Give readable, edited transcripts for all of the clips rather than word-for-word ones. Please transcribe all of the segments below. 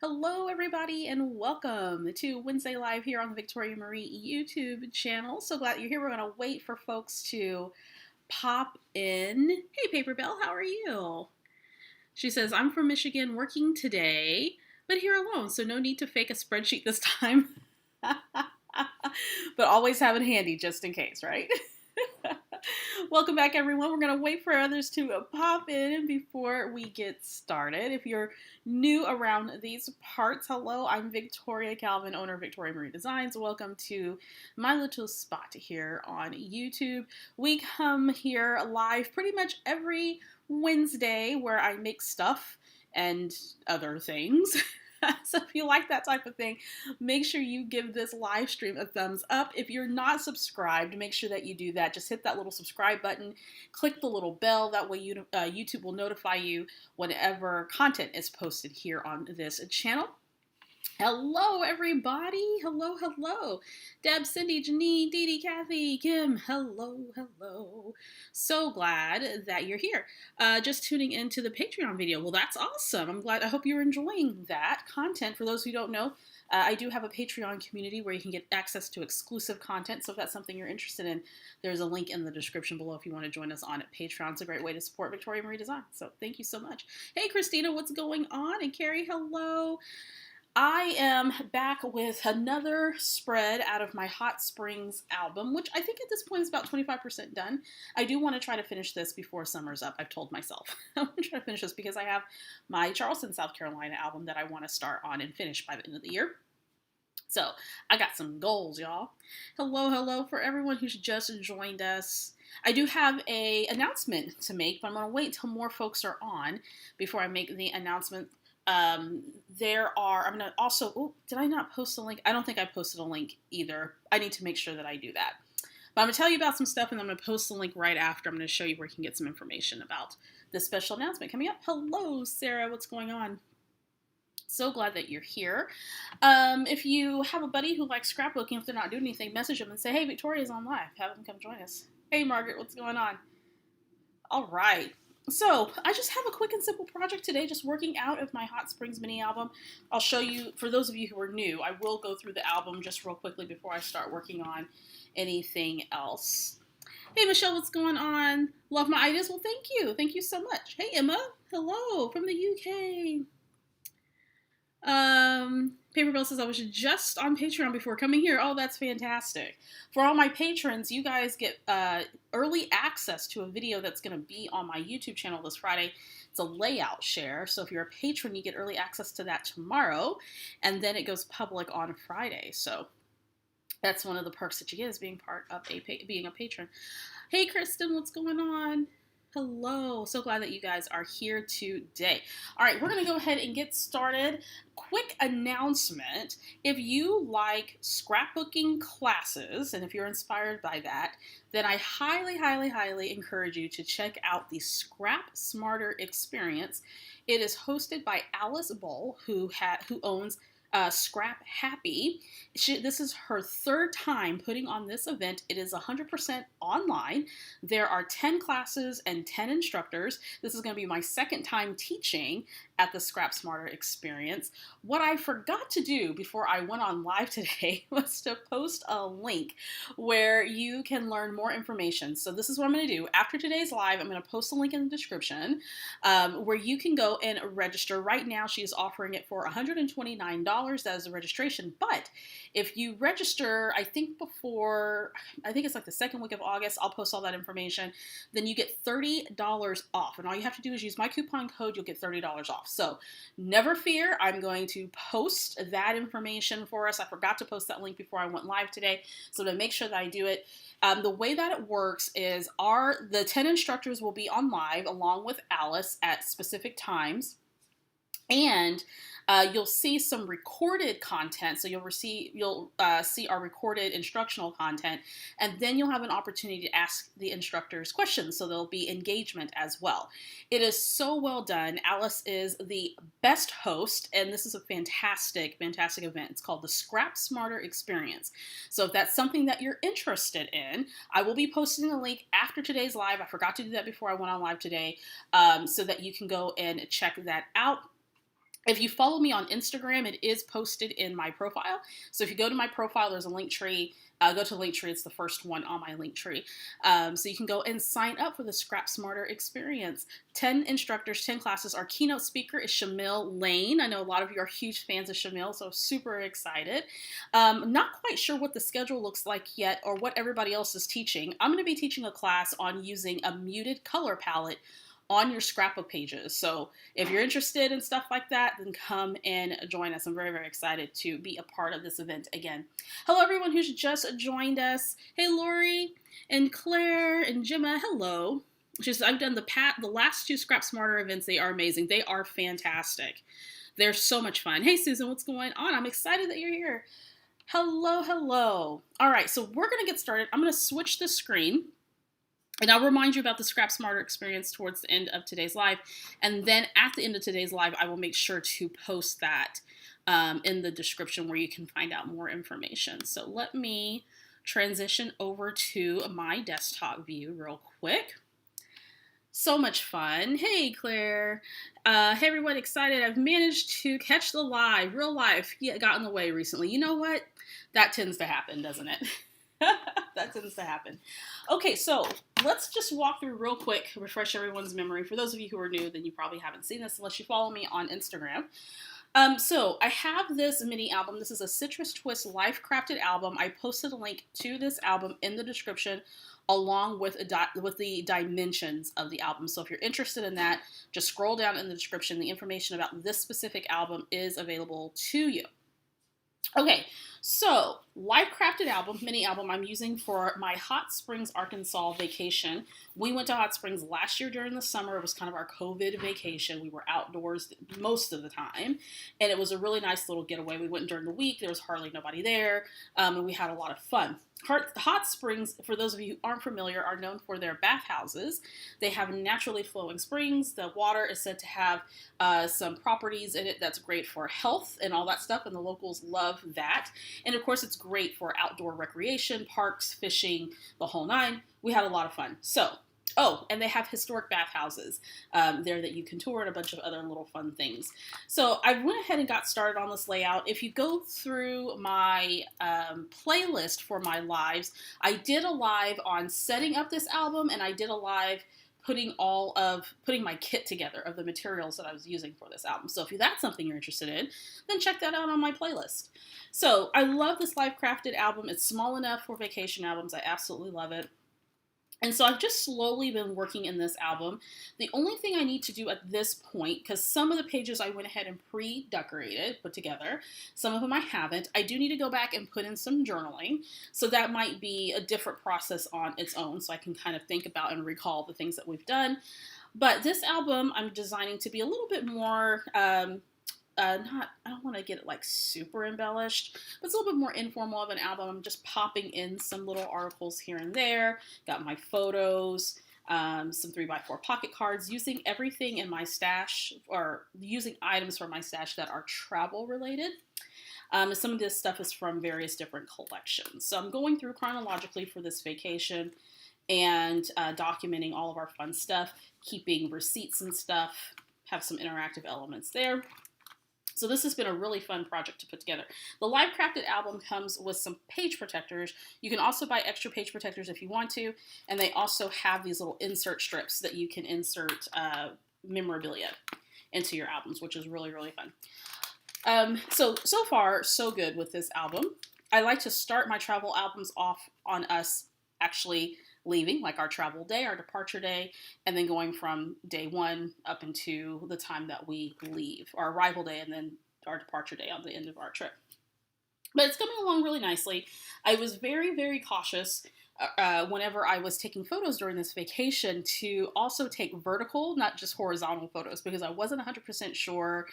Hello, everybody, and welcome to Wednesday Live here on the Victoria Marie YouTube channel. So glad you're here. We're going to wait for folks to pop in. Hey, Paper Bell, how are you? She says, I'm from Michigan working today, but here alone, so no need to fake a spreadsheet this time. But always have it handy just in case, right? Welcome back, everyone. We're going to wait for others to pop in before we get started. If you're new around these parts, hello, I'm Victoria Calvin, owner of Victoria Marie Designs. Welcome to my little spot here on YouTube. We come here live pretty much every Wednesday where I make stuff and other things. So if you like that type of thing, make sure you give this live stream a thumbs up. If you're not subscribed, make sure that you do that. Just hit that little subscribe button, click the little bell. That way YouTube will notify you whenever content is posted here on this channel. Hello, everybody. Hello, hello. Deb, Cindy, Janine, Dee Dee, Kathy, Kim. Hello, hello. So glad that you're here. Just tuning into the Patreon video. Well, that's awesome. I'm glad. I hope you're enjoying that content. For those who don't know, I do have a Patreon community where you can get access to exclusive content. So if that's something you're interested in, there's a link in the description below if you want to join us on it. Patreon. It's a great way to support Victoria Marie Design. So thank you so much. Hey, Christina, what's going on? And Carrie, hello. I am back with another spread out of my Hot Springs album, which I think at this point is about 25% done. I do want to try to finish this before summer's up. I've told myself I want to try to finish this because I have my Charleston, South Carolina album that I want to start on and finish by the end of the year. So I got some goals, y'all. Hello, hello for everyone who's just joined us. I do have an announcement to make, but I'm going to wait until more folks are on before I make the announcement. I'm going to also, did I not post a link? I don't think I posted a link either. I need to make sure that I do that. But I'm going to tell you about some stuff and I'm going to post the link right after. I'm going to show you where you can get some information about this special announcement coming up. Hello, Sarah. What's going on? So glad that you're here. If you have a buddy who likes scrapbooking, if they're not doing anything, message them and say, hey, Victoria's on live. Have them come join us. Hey, Margaret, what's going on? All right. So, I just have a quick and simple project today, just working out of my Hot Springs mini album. I'll show you, for those of you who are new, I will go through the album just real quickly before I start working on anything else. Hey, Michelle, what's going on? Love my ideas? Well, thank you. Thank you so much. Hey, Emma. Hello, from the UK. Paper Bell says I was just on Patreon before coming here. Oh, that's fantastic. For all my patrons, you guys get early access to a video that's going to be on my YouTube channel this Friday. It's a layout share. So if you're a patron, you get early access to that tomorrow. And then it goes public on Friday. So that's one of the perks that you get is being part of being a patron. Hey, Kristen, what's going on? Hello, so glad that you guys are here today. All right, we're going to go ahead and get started. Quick announcement. If you like scrapbooking classes, and if you're inspired by that, then I highly, highly, highly encourage you to check out the ScrapSmarter experience. It is hosted by Alice Boll, who owns Scrap Happy. This is her third time putting on this event. It is 100% online. There are 10 classes and 10 instructors. This is going to be my second time teaching at the ScrapSmarter experience. What I forgot to do before I went on live today was to post a link where you can learn more information. So this is what I'm going to do. After today's live, I'm going to post a link in the description where you can go and register. Right now, she is offering it for $129. That is the registration. But if you register, I think it's like the second week of August, I'll post all that information. Then you get $30 off. And all you have to do is use my coupon code. You'll get $30 off. So never fear. I'm going to post that information for us. I forgot to post that link before I went live today. So to make sure that I do it, the way that it works is the 10 instructors will be on live along with Alice at specific times. And you'll see some recorded content. So you'll see our recorded instructional content, and then you'll have an opportunity to ask the instructors questions. So there'll be engagement as well. It is so well done. Alice is the best host, and this is a fantastic, fantastic event. It's called the ScrapSmarter Experience. So if that's something that you're interested in, I will be posting a link after today's live. I forgot to do that before I went on live today, so that you can go and check that out. If you follow me on Instagram, it is posted in my profile. So if you go to my profile, there's a link tree. Go to the link tree. It's the first one on my link tree. So you can go and sign up for the ScrapSmarter experience. 10 instructors, 10 classes. Our keynote speaker is Shamil Lane. I know a lot of you are huge fans of Shamil, so super excited. Not quite sure what the schedule looks like yet or what everybody else is teaching. I'm going to be teaching a class on using a muted color palette on your scrapbook pages. So if you're interested in stuff like that, then come and join us. I'm very, very excited to be a part of this event again. Hello, everyone who's just joined us. Hey, Lori and Claire and Gemma, hello. I've done the last 2 ScrapSmarter events. They are amazing. They are fantastic. They're so much fun. Hey, Susan, what's going on? I'm excited that you're here. Hello, hello. All right, so we're going to get started. I'm going to switch the screen. And I'll remind you about the ScrapSmarter experience towards the end of today's live. And then at the end of today's live, I will make sure to post that in the description where you can find out more information. So let me transition over to my desktop view real quick. So much fun. Hey, Claire. Hey, everyone, excited. I've managed to catch the live. Real life got in the way recently. You know what? That tends to happen, doesn't it? That tends to happen. Okay, so let's just walk through real quick, refresh everyone's memory. For those of you who are new, then you probably haven't seen this unless you follow me on Instagram. So I have this mini album. This is a Citrus Twist Life Crafted album. I posted a link to this album in the description along with the dimensions of the album. So if you're interested in that, just scroll down in the description. The information about this specific album is available to you. Okay, so Life Crafted album, mini album I'm using for my Hot Springs, Arkansas vacation. We went to Hot Springs last year during the summer. It was kind of our COVID vacation. We were outdoors most of the time, and it was a really nice little getaway. We went during the week. There was hardly nobody there, and we had a lot of fun. Hot Springs, for those of you who aren't familiar, are known for their bathhouses. They have naturally flowing springs. The water is said to have some properties in it that's great for health and all that stuff, and the locals love that. And of course, it's great for outdoor recreation, parks, fishing, the whole nine. We had a lot of fun. So, oh, and they have historic bathhouses there that you can tour and a bunch of other little fun things. So I went ahead and got started on this layout. If you go through my playlist for my lives, I did a live on setting up this album, and I did a live putting my kit together of the materials that I was using for this album. So if that's something you're interested in, then check that out on my playlist. So I love this Life Crafted album. It's small enough for vacation albums. I absolutely love it. And so I've just slowly been working in this album. The only thing I need to do at this point, because some of the pages I went ahead and pre-decorated, put together, some of them I haven't. I do need to go back and put in some journaling. So that might be a different process on its own, so I can kind of think about and recall the things that we've done. But this album I'm designing to be a little bit more I don't want to get it like super embellished, but it's a little bit more informal of an album. I'm just popping in some little articles here and there. Got my photos, some 3x4 pocket cards, using everything in my stash, or using items from my stash that are travel related. Some of this stuff is from various different collections. So I'm going through chronologically for this vacation and documenting all of our fun stuff, keeping receipts and stuff, have some interactive elements there. So this has been a really fun project to put together. The Live Crafted album comes with some page protectors. You can also buy extra page protectors if you want to, and they also have these little insert strips that you can insert memorabilia into your albums, which is really, really fun. So far, so good with this album. I like to start my travel albums off on us actually leaving, like our travel day, our departure day, and then going from day one up into the time that we leave, our arrival day, and then our departure day on the end of our trip. But it's coming along really nicely. I was very, very cautious whenever I was taking photos during this vacation to also take vertical, not just horizontal photos, because I wasn't 100% sure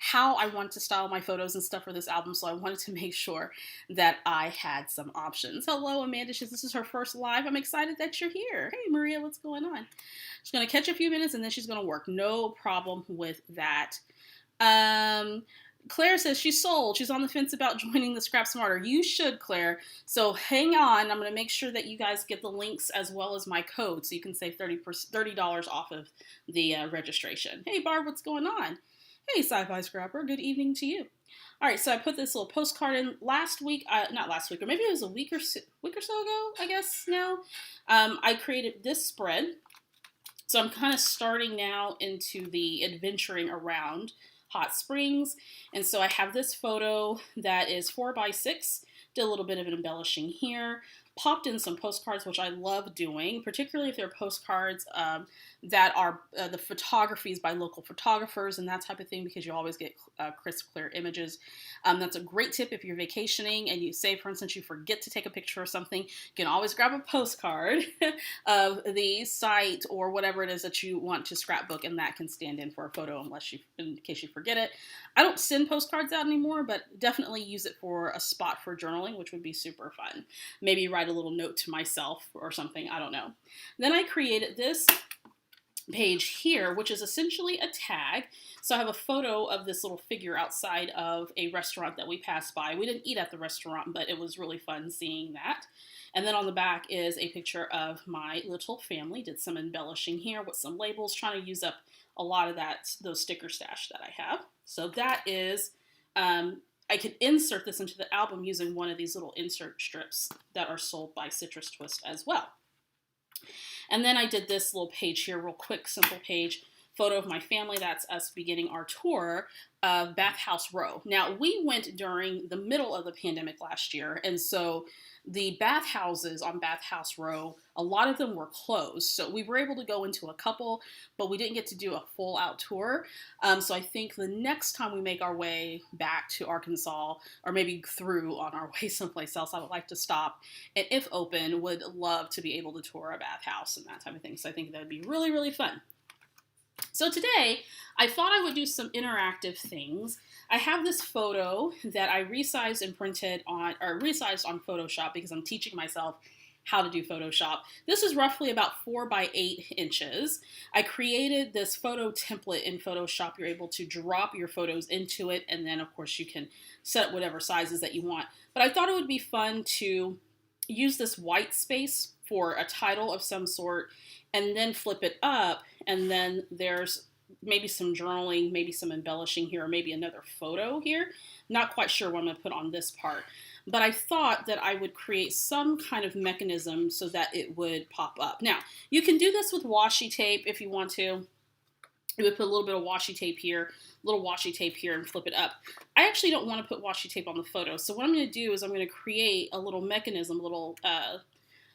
how I wanted to style my photos and stuff for this album, so I wanted to make sure that I had some options. Hello, Amanda. This is her first live. I'm excited that you're here. Hey, Maria, what's going on? She's going to catch a few minutes, and then she's going to work. No problem with that. Claire says she's sold. She's on the fence about joining the ScrapSmarter. You should, Claire. So hang on. I'm going to make sure that you guys get the links as well as my code, so you can save $30 off of the registration. Hey, Barb, what's going on? Hey, Sci-Fi Scrapper, good evening to you. All right, so I put this little postcard in last week, not last week, or maybe it was a week or so ago, I guess now. I created this spread. So I'm kind of starting now into the adventuring around hot springs. And so I have this photo that is 4x6, did a little bit of an embellishing here, popped in some postcards, which I love doing, particularly if they're postcards that are the photographies by local photographers and that type of thing, because you always get crisp, clear images. That's a great tip if you're vacationing and you say, for instance, you forget to take a picture of something. You can always grab a postcard of the site or whatever it is that you want to scrapbook, and that can stand in for a photo in case you forget it. I don't send postcards out anymore, but definitely use it for a spot for journaling, which would be super fun. Maybe write a little note to myself or something, I don't know. Then I created this page here, which is essentially a tag. So I have a photo of this little figure outside of a restaurant that we passed by. We didn't eat at the restaurant, but it was really fun seeing that. And then on the back is a picture of my little family. Did some embellishing here with some labels, trying to use up a lot of those sticker stash that I have. So that is, I could insert this into the album using one of these little insert strips that are sold by Citrus Twist as well. And then I did this little page here, real quick, simple page, photo of my family. That's us beginning our tour of Bathhouse Row. Now, we went during the middle of the pandemic last year, and so the bathhouses on Bathhouse Row, a lot of them were closed. So we were able to go into a couple, but we didn't get to do a full out tour. So I think the next time we make our way back to Arkansas, or maybe through on our way someplace else, I would like to stop, and if open, would love to be able to tour a bathhouse and that type of thing. So I think that would be really, really fun. So today, I thought I would do some interactive things. I have this photo that I resized and printed on, or resized on Photoshop, because I'm teaching myself how to do Photoshop. This is roughly about 4x8 inches. I created this photo template in Photoshop. You're able to drop your photos into it, and then of course you can set whatever sizes that you want. But I thought it would be fun to use this white space for a title of some sort, and then flip it up, and then there's maybe some journaling, maybe some embellishing here, or maybe another photo here. Not quite sure what I'm going to put on this part. But I thought that I would create some kind of mechanism so that it would pop up. Now, you can do this with washi tape if you want to. You would put a little bit of washi tape here, and flip it up. I actually don't want to put washi tape on the photo. So what I'm going to do is I'm going to create a little mechanism,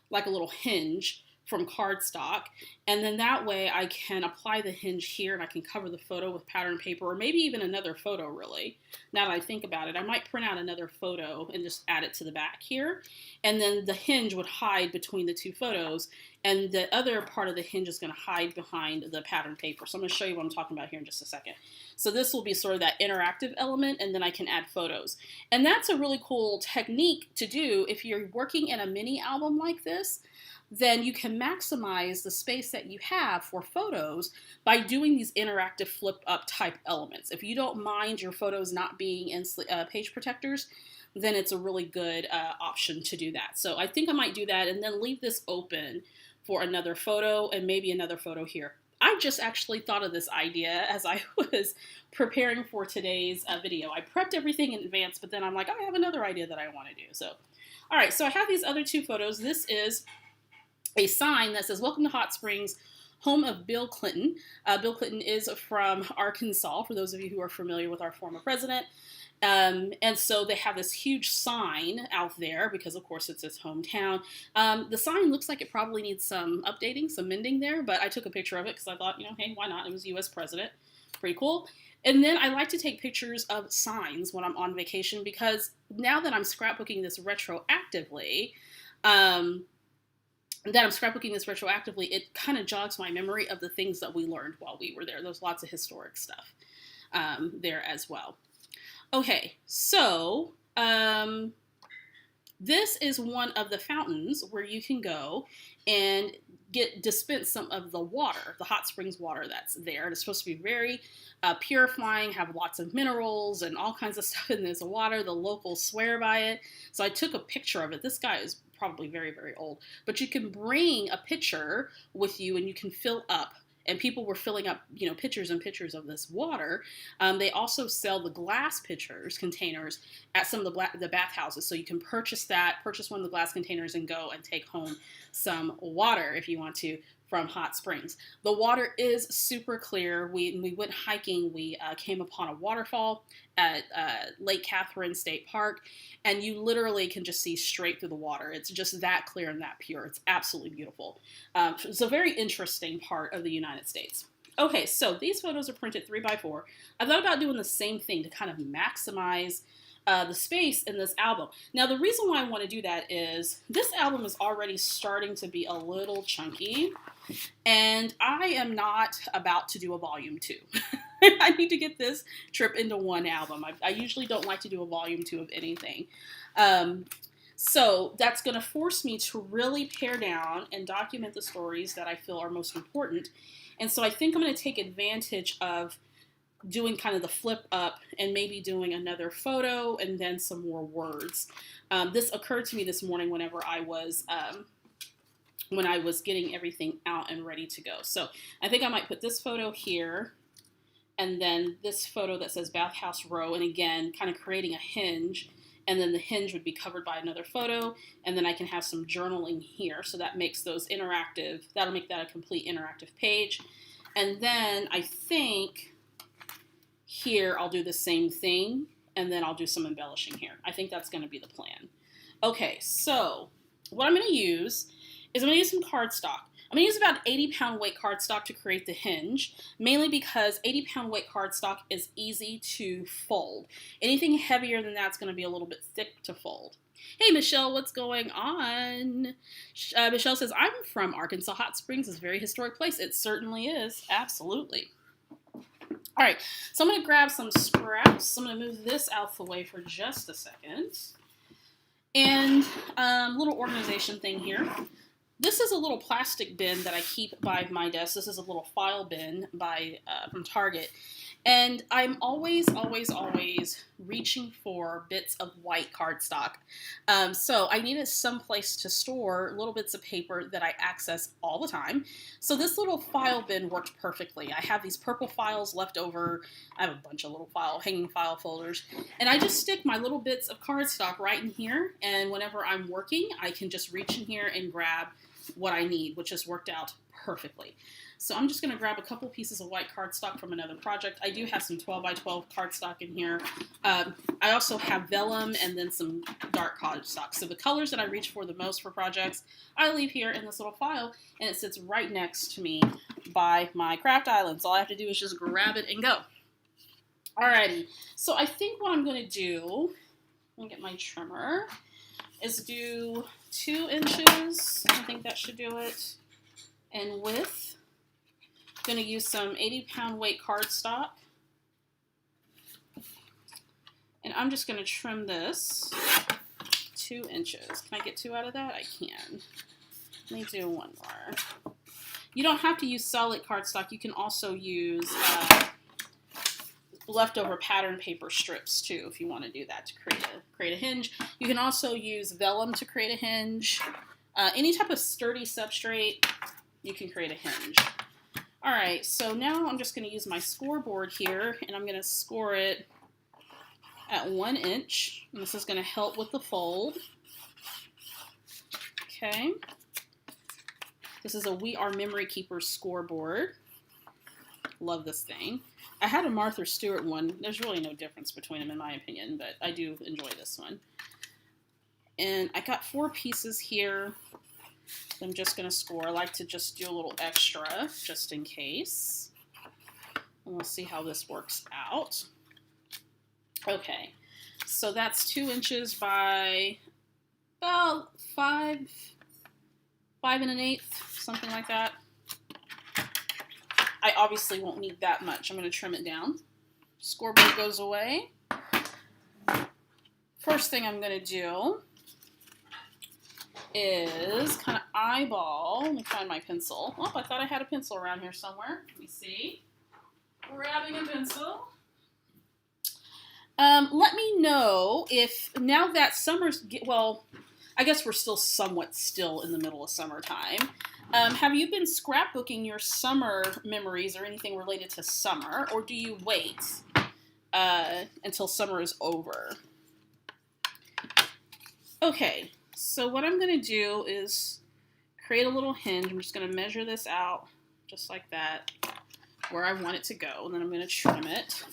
like a little hinge from cardstock, and then that way I can apply the hinge here, and I can cover the photo with pattern paper, or maybe even another photo, really. Now that I think about it, I might print out another photo and just add it to the back here, and then the hinge would hide between the two photos, and the other part of the hinge is going to hide behind the pattern paper. So I'm going to show you what I'm talking about here in just a second. So this will be sort of that interactive element, and then I can add photos. And that's a really cool technique to do if you're working in a mini album like this. Then you can maximize the space that you have for photos by doing these interactive flip up type elements. If you don't mind your photos not being in page protectors, then it's a really good option to do that. So I think I might do that, and then leave this open for another photo, and maybe another photo here. I just actually thought of this idea as I was preparing for today's video. I prepped everything in advance, but then I'm like, I have another idea that I want to do. So, all right, so I have these other two photos. This is a sign that says, "Welcome to Hot Springs, home of Bill Clinton." Bill Clinton is from Arkansas, for those of you who are familiar with our former president. And so they have this huge sign out there because, of course, it's his hometown. The sign looks like it probably needs some updating, some mending there, but I took a picture of it because I thought, hey, why not? It was U.S. president. Pretty cool. And then I like to take pictures of signs when I'm on vacation, because now that I'm scrapbooking this retroactively, it kind of jogs my memory of the things that we learned while we were there. There's lots of historic stuff there as well. Okay, so this is one of the fountains where you can go and dispense some of the water, the hot springs water that's there. It's supposed to be very purifying, have lots of minerals and all kinds of stuff in this water. The locals swear by it. So I took a picture of it. This guy is probably very, very old, but you can bring a pitcher with you and you can fill up and people were filling up, pitchers and pitchers of this water. They also sell the glass pitchers, containers, at some of the bathhouses. So you can purchase one of the glass containers and go and take home some water if you want to from hot springs. The water is super clear. We went hiking. We came upon a waterfall at Lake Catherine State Park, and you literally can just see straight through the water. It's just that clear and that pure. It's absolutely beautiful. It's a very interesting part of the United States. Okay, so these photos are printed 3x4. I thought about doing the same thing to kind of maximize the space in this album. Now, the reason why I want to do that is this album is already starting to be a little chunky, and I am not about to do a volume 2. I need to get this trip into one album. I usually don't like to do a volume 2 of anything. So that's going to force me to really pare down and document the stories that I feel are most important. And so I think I'm going to take advantage of doing kind of the flip up and maybe doing another photo and then some more words. This occurred to me this morning whenever I was getting everything out and ready to go. So I think I might put this photo here and then this photo that says Bathhouse Row, and again, kind of creating a hinge, and then the hinge would be covered by another photo, and then I can have some journaling here. So that makes those interactive, that'll make that a complete interactive page. And then I think here I'll do the same thing, and then I'll do some embellishing here. I think that's going to be the plan. Okay, so what I'm going to use is I'm going to use some cardstock. I'm going to use about 80-pound weight cardstock to create the hinge, mainly because 80-pound weight cardstock is easy to fold. Anything heavier than that's going to be a little bit thick to fold. Hey, Michelle, what's going on? Michelle says, I'm from Arkansas. Hot Springs is a very historic place. It certainly is. Absolutely. All right, so I'm going to grab some scraps. I'm going to move this out the way for just a second. And little organization thing here. This is a little plastic bin that I keep by my desk. This is a little file bin from Target. And I'm always reaching for bits of white cardstock. So I needed some place to store little bits of paper that I access all the time. So this little file bin worked perfectly. I have these purple files left over. I have a bunch of little hanging file folders. And I just stick my little bits of cardstock right in here. And whenever I'm working, I can just reach in here and grab what I need, which has worked out perfectly. So I'm just going to grab a couple pieces of white cardstock from another project. I do have some 12x12 cardstock in here. I also have vellum and then some dark cardstock. So the colors that I reach for the most for projects, I leave here in this little file, and it sits right next to me by my craft island. So all I have to do is just grab it and go. Alrighty, so I think what I'm going to do, let me get my trimmer, is do 2 inches. I think that should do it. And width. Going to use some 80-pound weight cardstock, and I'm just going to trim this 2 inches. Can I get 2 out of that? I can. Let me do one more. You don't have to use solid cardstock. You can also use leftover pattern paper strips too, if you want to do that to create a hinge. You can also use vellum to create a hinge. Any type of sturdy substrate, you can create a hinge. All right, so now I'm just going to use my scoreboard here, and I'm going to score it at 1 inch. And this is going to help with the fold. Okay. This is a We Are Memory Keepers scoreboard. Love this thing. I had a Martha Stewart one. There's really no difference between them in my opinion, but I do enjoy this one. And I got 4 pieces here. I'm just going to score. I like to just do a little extra just in case. And we'll see how this works out. Okay, so that's 2 inches by about 5 1/8, something like that. I obviously won't need that much. I'm going to trim it down. Scoreboard goes away. First thing I'm going to do is kind of eyeball. Let me find my pencil. Oh, I thought I had a pencil around here somewhere. Let me see. Grabbing a pencil. Let me know if now that summer's, well, I guess we're still somewhat still in the middle of summertime. Have you been scrapbooking your summer memories or anything related to summer, or do you wait until summer is over? Okay, so what I'm going to do is create a little hinge. I'm just going to measure this out just like that, where I want it to go, and then I'm going to trim it.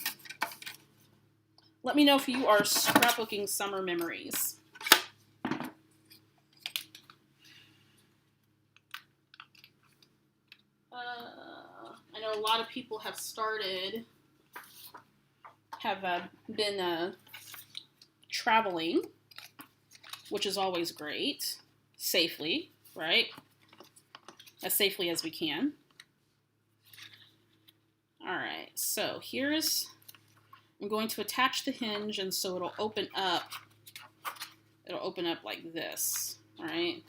Let me know if you are scrapbooking summer memories. I know a lot of people have been traveling, which is always great, safely, right? As safely as we can. All right, so I'm going to attach the hinge, and so it'll open up like this, all right?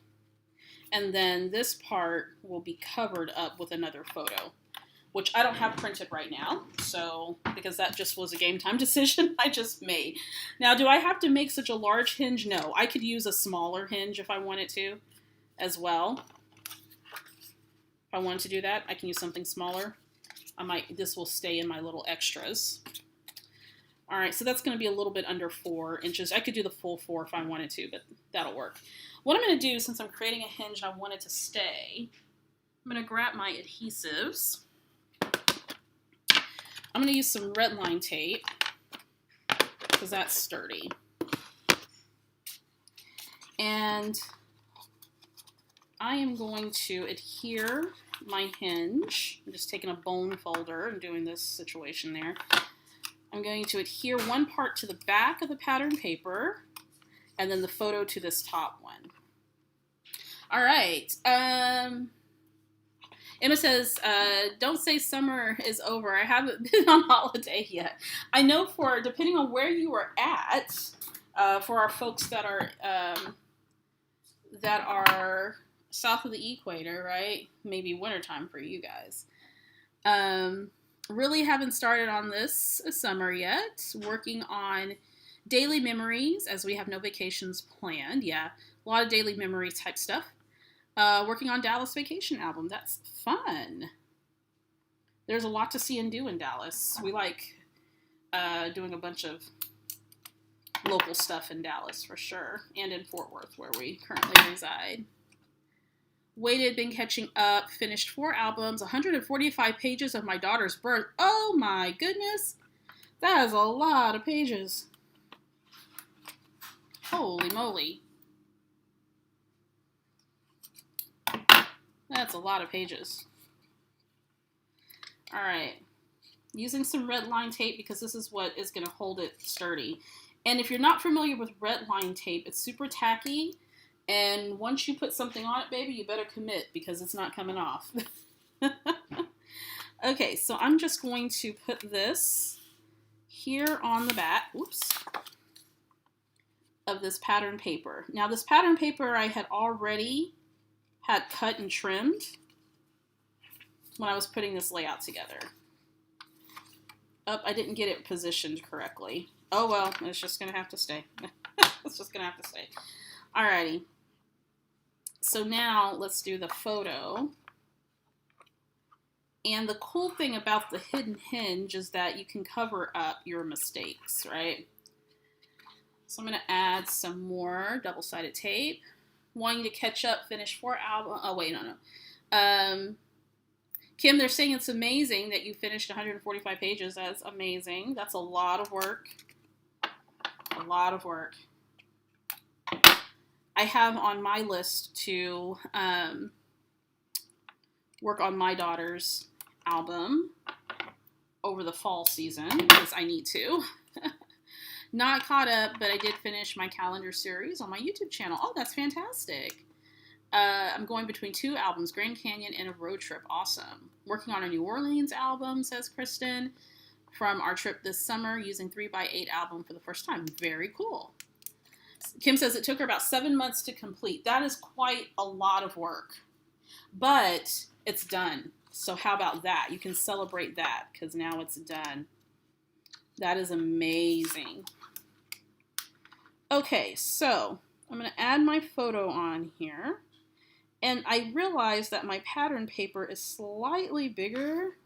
And then this part will be covered up with another photo, which I don't have printed right now, so because that just was a game time decision I just made. Now, do I have to make such a large hinge? No, I could use a smaller hinge if I wanted to as well. If I wanted to do that, I can use something smaller. This will stay in my little extras. All right, so that's going to be a little bit under 4 inches. I could do the full 4 if I wanted to, but that'll work. What I'm going to do, since I'm creating a hinge and I want it to stay, I'm going to grab my adhesives. I'm going to use some red line tape because that's sturdy. And I am going to adhere my hinge. I'm just taking a bone folder and doing this situation there. I'm going to adhere one part to the back of the pattern paper and then the photo to this top one. All right. Emma says, don't say summer is over. I haven't been on holiday yet. I know depending on where you are at, for our folks that are south of the equator, right? Maybe wintertime for you guys. Really haven't started on this summer yet. Working on daily memories as we have no vacations planned. Yeah, a lot of daily memory type stuff. Working on Dallas Vacation album. That's fun. There's a lot to see and do in Dallas. We like doing a bunch of local stuff in Dallas for sure, and in Fort Worth where we currently reside. Waited, been catching up, finished 4 albums, 145 pages of my daughter's birth. Oh my goodness. That is a lot of pages. Holy moly. That's a lot of pages. All right. Using some red line tape because this is what is going to hold it sturdy. And if you're not familiar with red line tape, it's super tacky. And once you put something on it, baby, you better commit because it's not coming off. Okay, so I'm just going to put this here on the back, of this pattern paper. Now, this pattern paper I had already had cut and trimmed when I was putting this layout together. I didn't get it positioned correctly. Oh, well, it's just going to have to stay. It's just going to have to stay. Alrighty. So now let's do the photo. And the cool thing about the hidden hinge is that you can cover up your mistakes, right? So I'm going to add some more double-sided tape. Wanting to catch up, finish 4 albums. Oh, wait, no. Kim, they're saying it's amazing that you finished 145 pages. That's amazing. That's a lot of work. A lot of work. I have on my list to work on my daughter's album over the fall season because I need to. Not caught up, but I did finish my calendar series on my YouTube channel. Oh, that's fantastic. I'm going between 2 albums, Grand Canyon and a road trip. Awesome. Working on a New Orleans album, says Kristen, from our trip this summer, using 3x8 album for the first time. Very cool. Kim says it took her about 7 months to complete. That is quite a lot of work, but it's done. So how about that? You can celebrate that because now it's done. That is amazing. Okay, so I'm going to add my photo on here. And I realized that my pattern paper is slightly bigger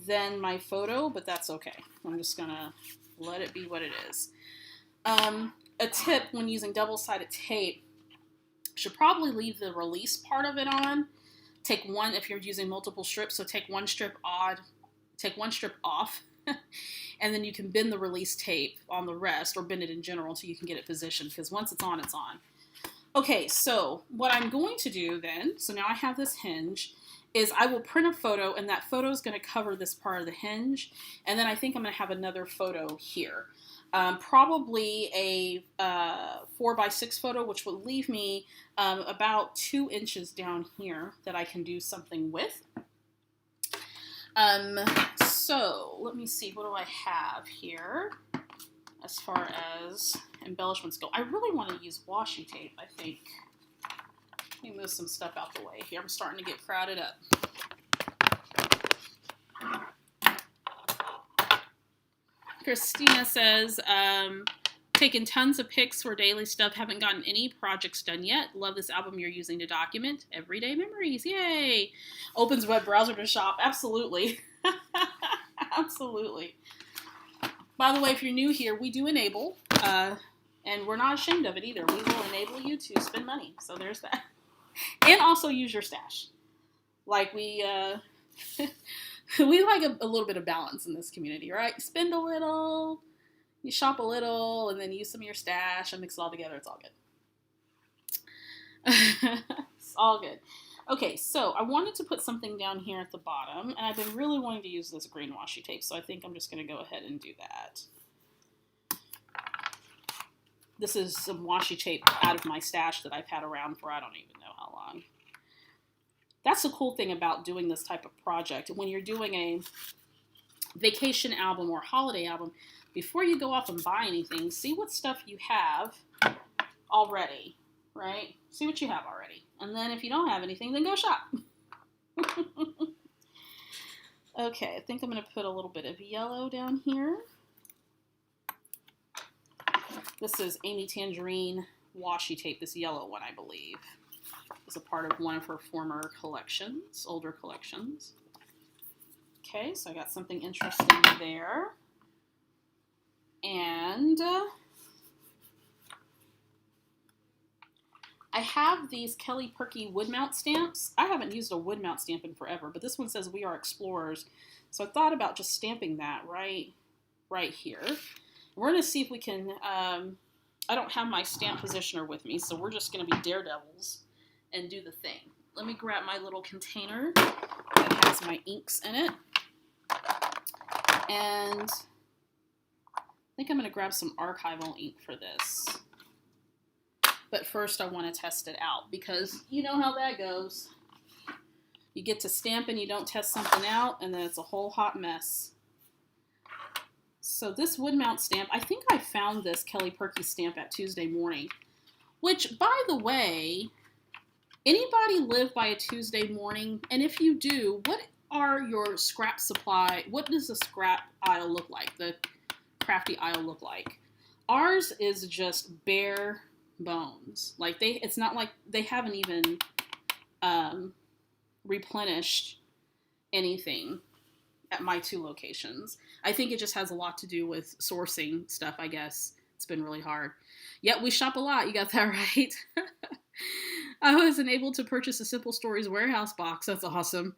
than my photo, but that's okay. I'm just gonna let it be what it is. A tip when using double-sided tape, should probably leave the release part of it on. Take one if you're using multiple strips, so take one strip off, and then you can bend the release tape on the rest, or bend it in general until you can get it positioned, because once it's on, it's on. Okay, so what I'm going to do then, so now I have this hinge, is I will print a photo, and that photo is going to cover this part of the hinge, and then I think I'm going to have another photo here. Probably a 4x6 photo, which will leave me about 2 inches down here that I can do something with. So let me see, what do I have here as far as embellishments go? I really want to use washi tape, I think. Let me move some stuff out the way here. I'm starting to get crowded up. Christina says, taking tons of pics for daily stuff. Haven't gotten any projects done yet. Love this album you're using to document everyday memories. Yay! Opens web browser to shop. Absolutely. Absolutely. By the way, if you're new here, we do enable, and we're not ashamed of it either. We will enable you to spend money. So there's that. And also use your stash. Like we like a little bit of balance in this community, right? Spend a little, you shop a little, and then use some of your stash and mix it all together. It's all good. It's all good. Okay, so I wanted to put something down here at the bottom, and I've been really wanting to use this green washi tape, so I think I'm just going to go ahead and do that. This is some washi tape out of my stash that I've had around for I don't even know how long. That's the cool thing about doing this type of project. When you're doing a vacation album or holiday album, before you go off and buy anything, see what stuff you have already, right? See what you have already. And then if you don't have anything, then go shop. Okay, I think I'm going to put a little bit of yellow down here. This is Amy Tangerine washi tape, this yellow one, I believe. It's a part of one of her former collections, older collections. Okay, so I got something interesting there. And I have these Kelly Perky wood mount stamps. I haven't used a wood mount stamp in forever, but this one says "We Are Explorers." So I thought about just stamping that right here. We're going to see if we can, I don't have my stamp positioner with me, so we're just going to be daredevils and do the thing. Let me grab my little container that has my inks in it. And I think I'm going to grab some archival ink for this. But first I want to test it out, because you know how that goes. You get to stamp and you don't test something out, and then it's a whole hot mess. So this wood mount stamp, I think I found this Kelly Perky stamp at Tuesday Morning, which, by the way, anybody live by a Tuesday Morning? And if you do, what are your scrap supply? What does the scrap aisle look like? The crafty aisle look like? Ours is just bare bones. Like it's not like they haven't even replenished anything at my 2 locations. I think it just has a lot to do with sourcing stuff, I guess. It's been really hard. Yet we shop a lot. You got that right. I wasn't able to purchase a Simple Stories warehouse box. That's awesome.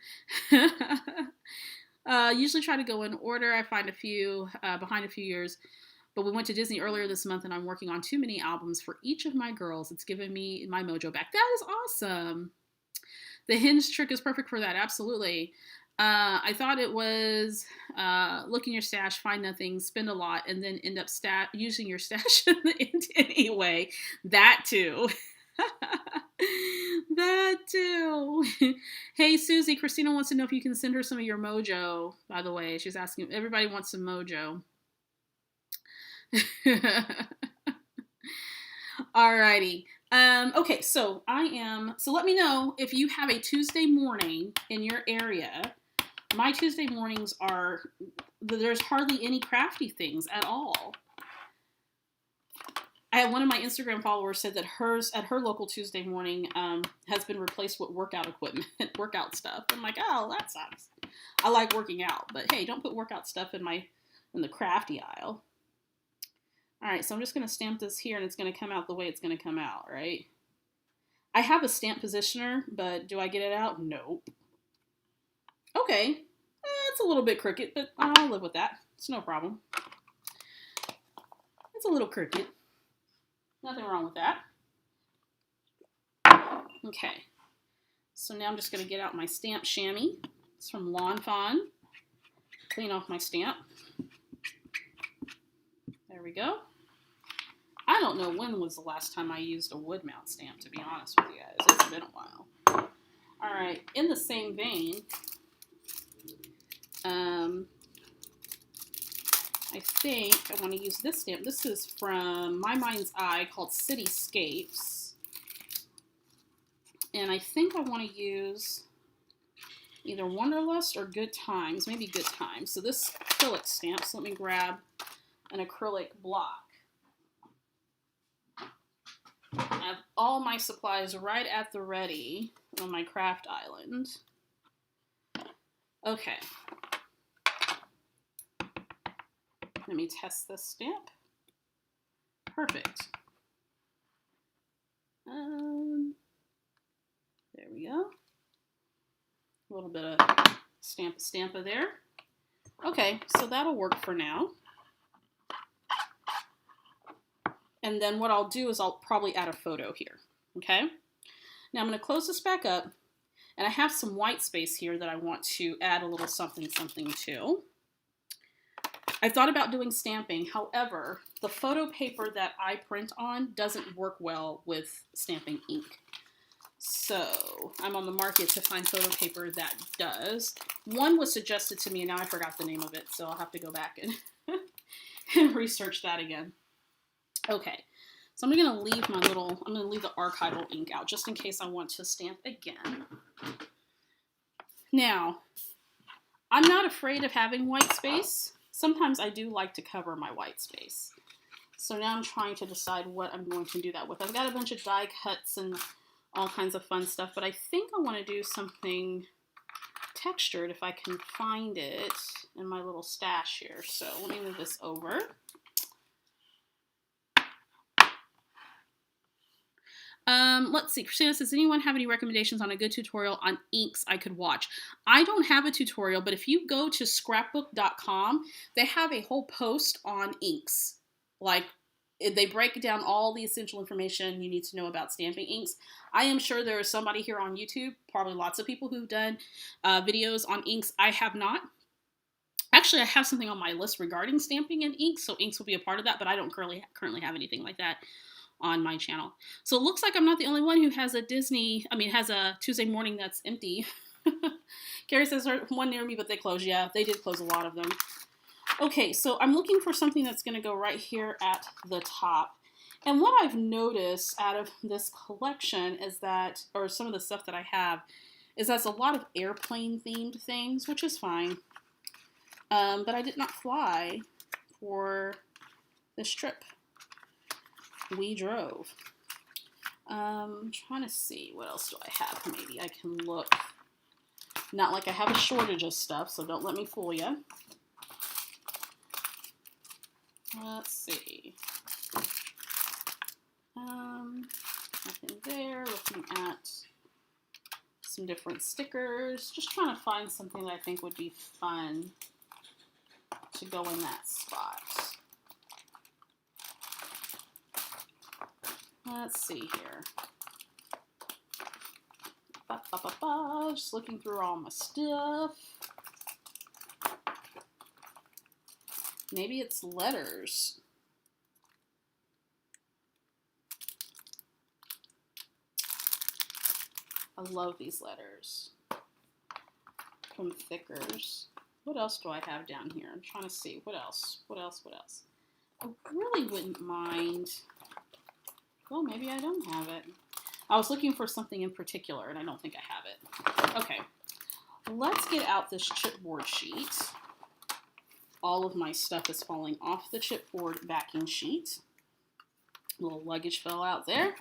Usually try to go in order. I find a few behind a few years. But we went to Disney earlier this month, and I'm working on too many albums for each of my girls. It's given me my mojo back. That is awesome. The hinge trick is perfect for that. Absolutely. I thought it was look in your stash, find nothing, spend a lot, and then end up using your stash in the end anyway. That too. That too. Hey, Susie, Christina wants to know if you can send her some of your mojo, by the way. She's asking, everybody wants some mojo. Alrighty. Okay, so so let me know if you have a Tuesday morning in your area. My Tuesday mornings there's hardly any crafty things at all. I had one of my Instagram followers said that hers at her local Tuesday morning has been replaced with workout equipment, workout stuff. I'm like, oh, that sucks. I like working out, but hey, don't put workout stuff in the crafty aisle. All right, so I'm just going to stamp this here, and it's going to come out the way it's going to come out, right? I have a stamp positioner, but do I get it out? Nope. Okay, it's a little bit crooked, but I'll live with that. It's no problem. It's a little crooked. Nothing wrong with that. Okay, so now I'm just going to get out my stamp chamois. It's from Lawn Fawn. Clean off my stamp. There we go. I don't know when was the last time I used a wood mount stamp, to be honest with you guys. It's been a while. All right, in the same vein, I think I want to use this stamp. This is from My Mind's Eye, called Cityscapes. And I think I want to use either Wanderlust or Good Times, maybe Good Times. So this acrylic stamp, so let me grab an acrylic block. I have all my supplies right at the ready on my craft island. Okay. Let me test this stamp. Perfect. There we go. A little bit of stampa there. Okay, so that'll work for now. And then what I'll do is I'll probably add a photo here, okay? Now I'm going to close this back up, and I have some white space here that I want to add a little something to. I thought about doing stamping, however, the photo paper that I print on doesn't work well with stamping ink. So I'm on the market to find photo paper that does. One was suggested to me, and now I forgot the name of it, so I'll have to go back and, and research that again. Okay, so I'm gonna leave I'm gonna leave the archival ink out just in case I want to stamp again. Now, I'm not afraid of having white space. Sometimes I do like to cover my white space. So now I'm trying to decide what I'm going to do that with. I've got a bunch of die cuts and all kinds of fun stuff, but I think I want to do something textured if I can find it in my little stash here. So let me move this over. Let's see. Christina says, anyone have any recommendations on a good tutorial on inks I could watch? I don't have a tutorial, but if you go to scrapbook.com, they have a whole post on inks. Like, they break down all the essential information you need to know about stamping inks. I am sure there is somebody here on YouTube, probably lots of people who've done videos on inks. I have not. Actually, I have something on my list regarding stamping and inks, so inks will be a part of that, but I don't currently have anything like that on my channel. So it looks like I'm not the only one who has a has a Tuesday morning that's empty. Carrie says there's one near me, but they closed. Yeah, they did close a lot of them. Okay, so I'm looking for something that's going to go right here at the top. And what I've noticed out of this collection is that, or some of the stuff that I have, is that's a lot of airplane themed things, which is fine. But I did not fly for this trip. We drove. I'm trying to see, what else do I have? Maybe I can look. Not like I have a shortage of stuff, so don't let me fool you. Let's see. Nothing there. Looking at some different stickers. Just trying to find something that I think would be fun to go in that spot. Let's see here. Just looking through all my stuff. Maybe it's letters. I love these letters from Thickers. What else do I have down here? I'm trying to see. What else? I really wouldn't mind. Well, maybe I don't have it. I was looking for something in particular, and I don't think I have it. Okay. Let's get out this chipboard sheet. All of my stuff is falling off the chipboard backing sheet. Little luggage fell out there.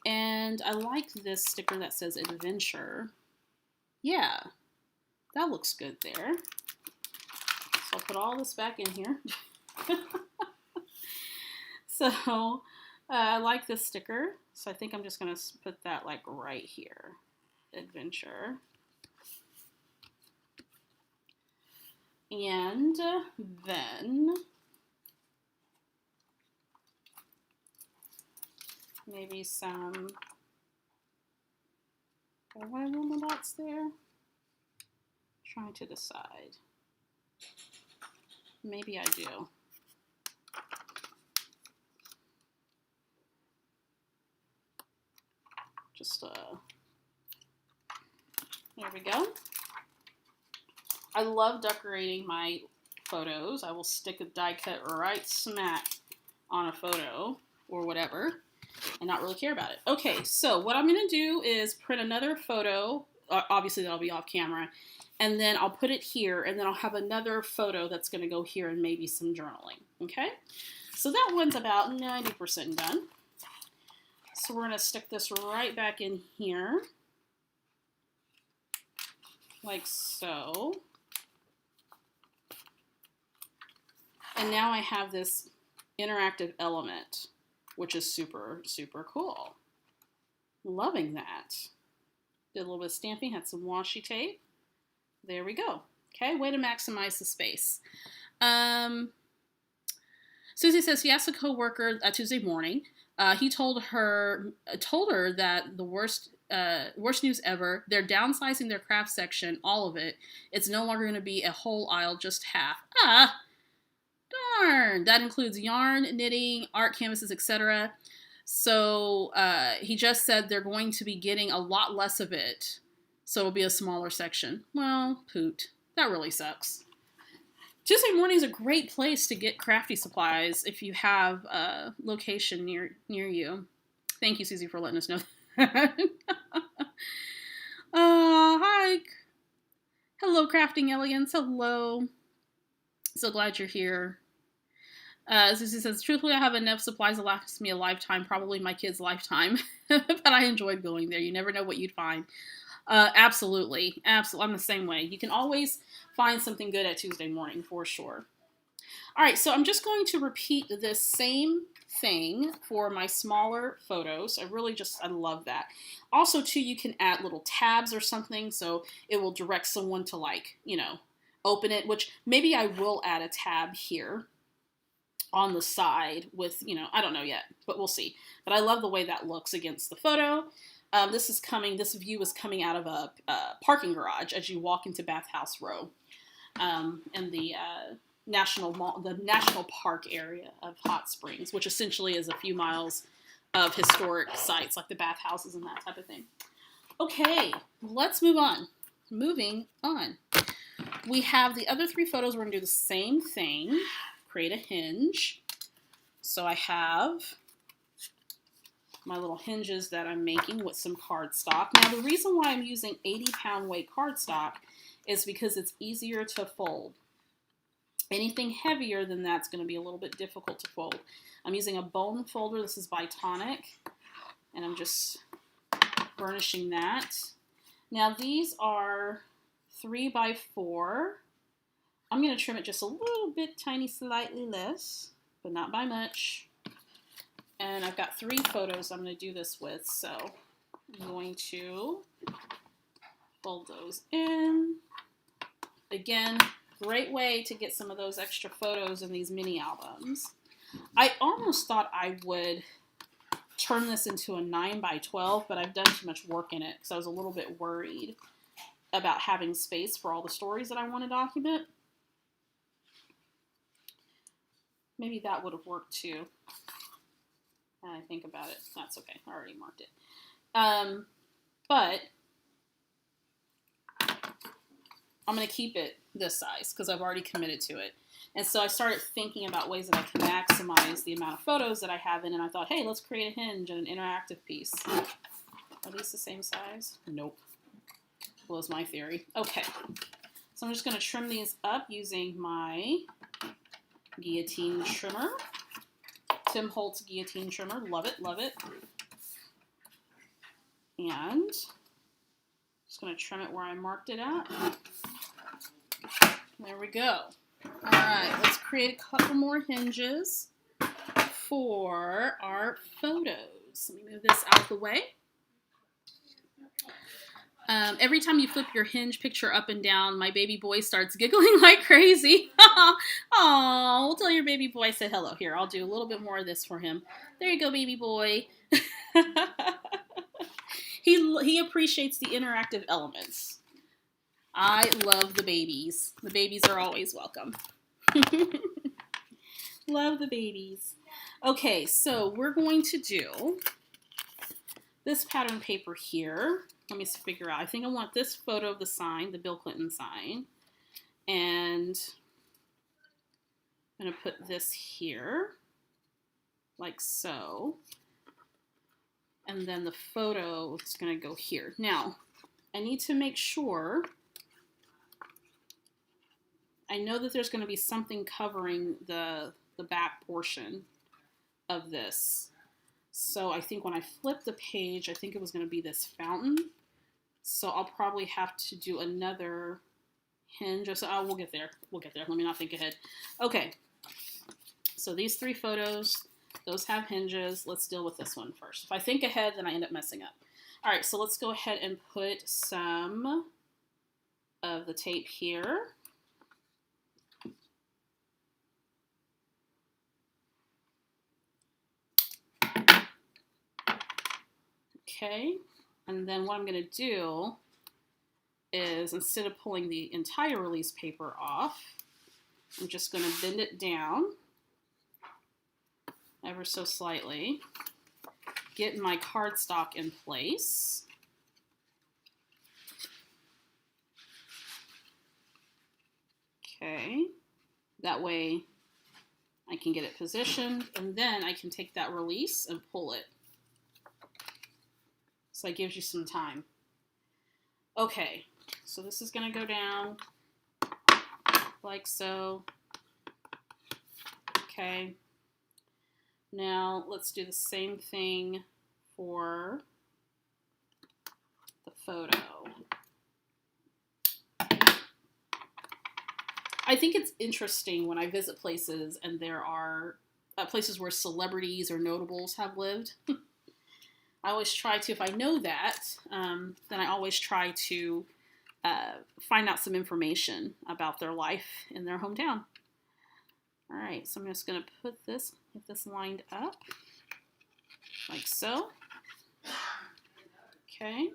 And I like this sticker that says adventure. Yeah, that looks good there. So I'll put all this back in here. So I like this sticker. So I think I'm just going to put that like right here. Adventure. And then maybe some, do I want little dots there? Trying to decide. Maybe I do. Just, there we go. I love decorating my photos. I will stick a die cut right smack on a photo or whatever and not really care about it. Okay, so what I'm going to do is print another photo. Obviously, that'll be off camera. And then I'll put it here, and then I'll have another photo that's going to go here and maybe some journaling. Okay? So that one's about 90% done. So we're going to stick this right back in here. Like so. And now I have this interactive element, which is super, super cool. Loving that. Did a little bit of stamping, had some washi tape. There we go. Okay, way to maximize the space. Susie says she asked a coworker Tuesday morning. He told her that the worst news ever. They're downsizing their craft section, all of it. It's no longer going to be a whole aisle, just half. Ah, darn. That includes yarn, knitting, art canvases, etc. So he just said they're going to be getting a lot less of it. So it'll be a smaller section. Well, poot. That really sucks. Tuesday morning is a great place to get crafty supplies if you have a location near you. Thank you, Susie, for letting us know that. Hi. Hello, Crafting Elegance. Hello. So glad you're here. Susie says, truthfully, I have enough supplies to last me a lifetime, probably my kid's lifetime. But I enjoyed going there. You never know what you'd find. Absolutely. Absolutely. I'm the same way. You can always find something good at Tuesday morning for sure. All right. So I'm just going to repeat this same thing for my smaller photos. I love that. Also too, you can add little tabs or something. So it will direct someone to open it, which maybe I will add a tab here on the side with, I don't know yet, but we'll see. But I love the way that looks against the photo. This view is coming out of a parking garage as you walk into Bathhouse Row, in the national park area of Hot Springs, which essentially is a few miles of historic sites like the bathhouses and that type of thing. Okay, let's move on. Moving on. We have the other three photos. We're going to do the same thing. Create a hinge. So I have my little hinges that I'm making with some cardstock. Now, the reason why I'm using 80-pound weight cardstock is because it's easier to fold. Anything heavier than that's going to be a little bit difficult to fold. I'm using a bone folder. This is by Tonic, and I'm just burnishing that. Now, these are 3x4. I'm going to trim it just a little bit, slightly less, but not by much. And I've got 3 photos I'm going to do this with, so I'm going to fold those in. Again, great way to get some of those extra photos in these mini albums. I almost thought I would turn this into a 9x12, but I've done too much work in it because I was a little bit worried about having space for all the stories that I want to document. Maybe that would have worked too. I think about it. That's okay. I already marked it. But I'm going to keep it this size because I've already committed to it. And so I started thinking about ways that I can maximize the amount of photos that I have in, and I thought, hey, let's create a hinge and an interactive piece. Are these the same size? Nope. Was my theory. Okay. So I'm just going to trim these up using my guillotine trimmer. Tim Holtz guillotine trimmer. Love it, love it. And just going to trim it where I marked it at. There we go. All right, let's create a couple more hinges for our photos. Let me move this out of the way. Every time you flip your hinge picture up and down, my baby boy starts giggling like crazy. Oh, tell your baby boy I said hello. Here, I'll do a little bit more of this for him. There you go, baby boy. He appreciates the interactive elements. I love the babies. The babies are always welcome. Love the babies. Okay, so we're going to do this pattern paper here. Let me figure out. I think I want this photo of the sign, the Bill Clinton sign. And I'm going to put this here, like so. And then the photo is going to go here. Now, I need to make sure. I know that there's going to be something covering the back portion of this. So I think when I flip the page, I think it was going to be this fountain. So I'll probably have to do another hinge. So we'll get there. We'll get there. Let me not think ahead. Okay. So these three photos, those have hinges. Let's deal with this one first. If I think ahead, then I end up messing up. All right. So let's go ahead and put some of the tape here. Okay, and then what I'm going to do is, instead of pulling the entire release paper off, I'm just going to bend it down ever so slightly, get my cardstock in place. Okay, that way I can get it positioned, and then I can take that release and pull it. So that gives you some time. Okay, so this is going to go down like so. Okay, now let's do the same thing for the photo. I think it's interesting when I visit places and there are places where celebrities or notables have lived. I always try to, if I know that, then I always try to find out some information about their life in their hometown. All right, so I'm just going to put this, get this lined up, like so. Okay.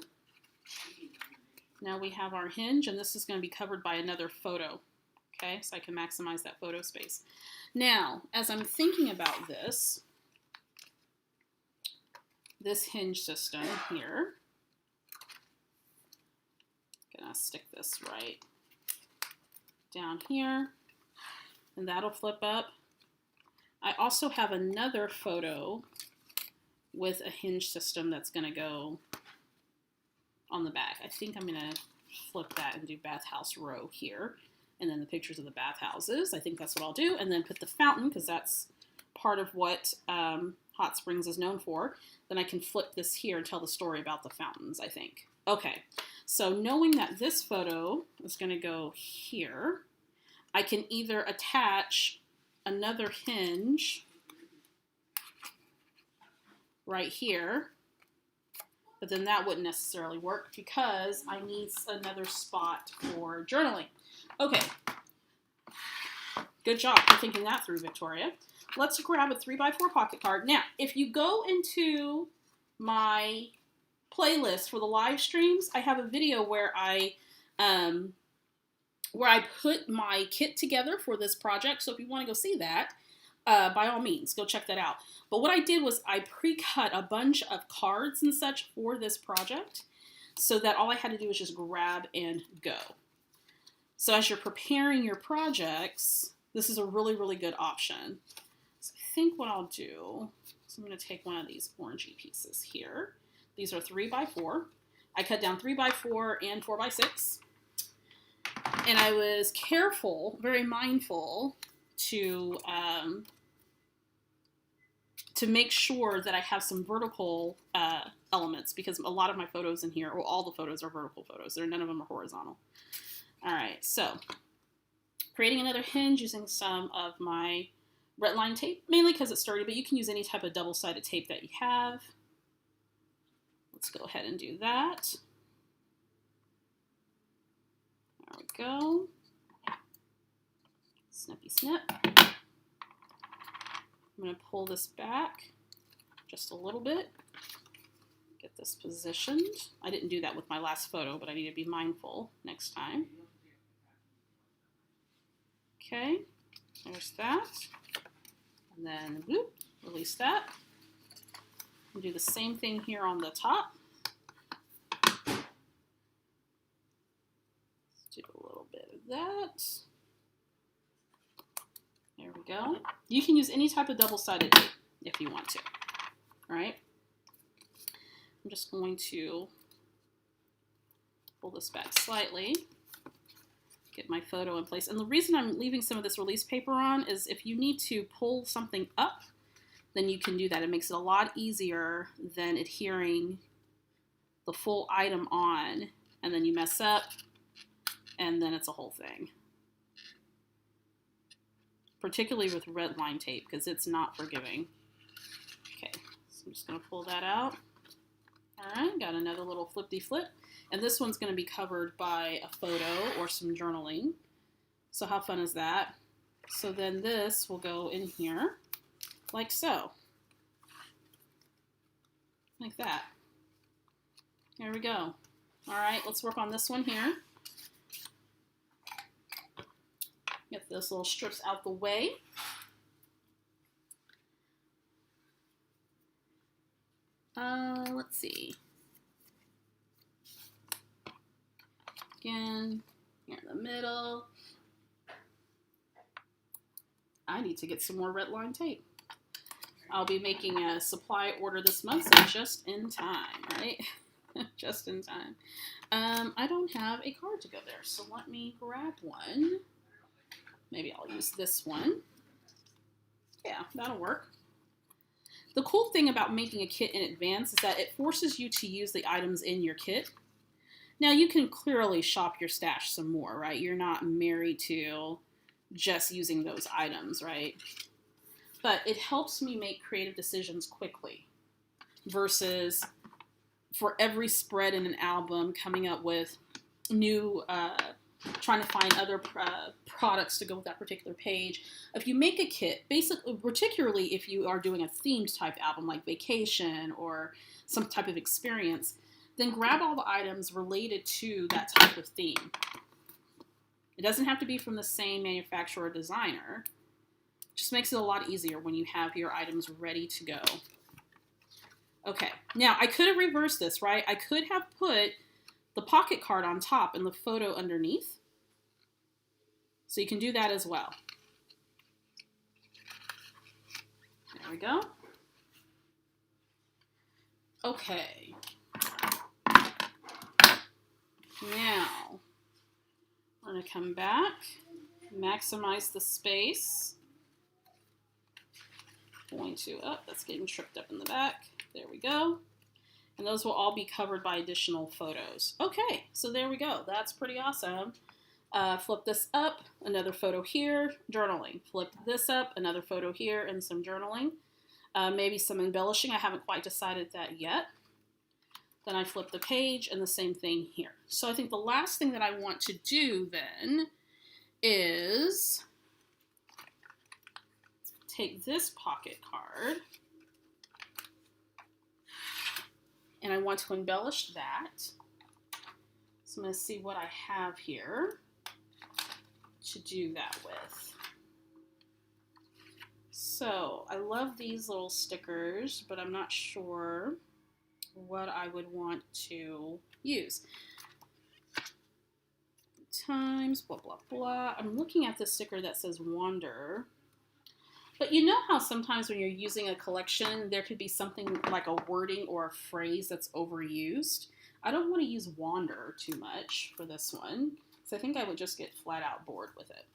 Now we have our hinge, and this is going to be covered by another photo. Okay, so I can maximize that photo space. Now, as I'm thinking about this hinge system here, gonna stick this right down here, and that'll flip up. I also have another photo with a hinge system that's gonna go on the back. I think I'm gonna flip that and do bathhouse row here, and then the pictures of the bathhouses. I think that's what I'll do, and then put the fountain, because that's part of what Hot Springs is known for. Then I can flip this here and tell the story about the fountains, I think. Okay, so knowing that this photo is going to go here, I can either attach another hinge right here, but then that wouldn't necessarily work because I need another spot for journaling. Okay, good job for thinking that through, Victoria. Let's grab a 3x4 pocket card. Now, if you go into my playlist for the live streams, I have a video where I put my kit together for this project. So if you want to go see that, by all means, go check that out. But what I did was I pre-cut a bunch of cards and such for this project so that all I had to do was just grab and go. So as you're preparing your projects, this is a really, really good option. So I think what I'll do is I'm going to take one of these orangey pieces here. These are 3x4. I cut down 3x4 and 4x6. And I was careful, very mindful, to to make sure that I have some vertical elements, because a lot of my photos in here, well, all the photos are vertical photos. None of them are horizontal. All right, so creating another hinge using some of my red line tape, mainly because it's sturdy, but you can use any type of double-sided tape that you have. Let's go ahead and do that. There we go. Snippy snip. I'm going to pull this back just a little bit. Get this positioned. I didn't do that with my last photo, but I need to be mindful next time. Okay, there's that. And then whoop, release that. And do the same thing here on the top. Let's do a little bit of that. There we go. You can use any type of double-sided tape if you want to. All right. I'm just going to pull this back slightly. Get my photo in place. And the reason I'm leaving some of this release paper on is if you need to pull something up, then you can do that. It makes it a lot easier than adhering the full item on, and then you mess up, and then it's a whole thing. Particularly with red line tape, because it's not forgiving. Okay, so I'm just going to pull that out. All right, got another little flip-de-flip. And this one's going to be covered by a photo or some journaling. So how fun is that? So then this will go in here like so. Like that. There we go. All right, let's work on this one here. Get those little strips out the way. Let's see. Again, here in the middle. I need to get some more red line tape. I'll be making a supply order this month, so just in time, right? Just in time. I don't have a card to go there, so let me grab one. Maybe I'll use this one. Yeah, that'll work. The cool thing about making a kit in advance is that it forces you to use the items in your kit. Now, you can clearly shop your stash some more, right? You're not married to just using those items, right? But it helps me make creative decisions quickly versus for every spread in an album coming up with new, trying to find other products to go with that particular page. If you make a kit, basically, particularly if you are doing a themed type album like vacation or some type of experience, then grab all the items related to that type of theme. It doesn't have to be from the same manufacturer or designer. It just makes it a lot easier when you have your items ready to go. Okay, now I could have reversed this, right? I could have put the pocket card on top and the photo underneath. So you can do that as well. There we go. Okay. Now, I'm going to come back, maximize the space. Going to, oh, that's getting tripped up in the back. There we go. And those will all be covered by additional photos. Okay, so there we go. That's pretty awesome. Flip this up, another photo here, journaling. Flip this up, another photo here, and some journaling. Maybe some embellishing. I haven't quite decided that yet. Then I flip the page, and the same thing here. So I think the last thing that I want to do then is take this pocket card, and I want to embellish that. So I'm going to see what I have here to do that with. So I love these little stickers, but I'm not sure what I would want to use. Times, blah, blah, blah. I'm looking at the sticker that says Wander. But you know how sometimes when you're using a collection, there could be something like a wording or a phrase that's overused. I don't want to use Wander too much for this one, so I think I would just get flat out bored with it.